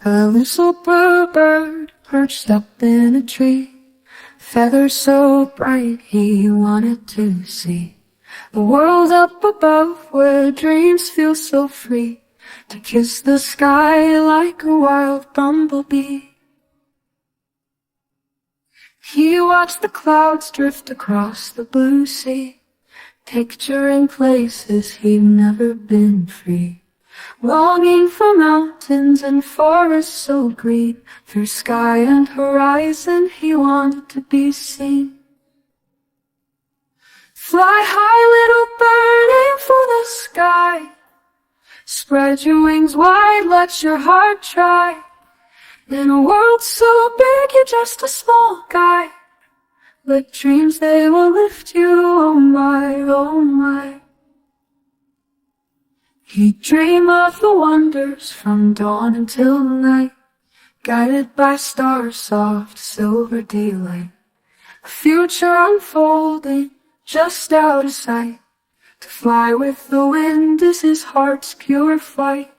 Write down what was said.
A little blue bird perched up in a tree, feathers so bright he wanted to see the world up above where dreams feel so free, to kiss the sky like a wild bumblebee. He watched the clouds drift across the blue sea, picturing places he'd never been free, longing for mountains and forests so green. Through sky and horizon he wanted to be seen. Fly high, little bird, aim for the sky. Spread your wings wide, let your heart try. In a world so big, you're just a small guy. Let dreams, they will lift you, oh my, oh my. He'd dream of the wonders from dawn until night, guided by stars, soft silver daylight. A future unfolding just out of sight. To fly with the wind is his heart's pure flight.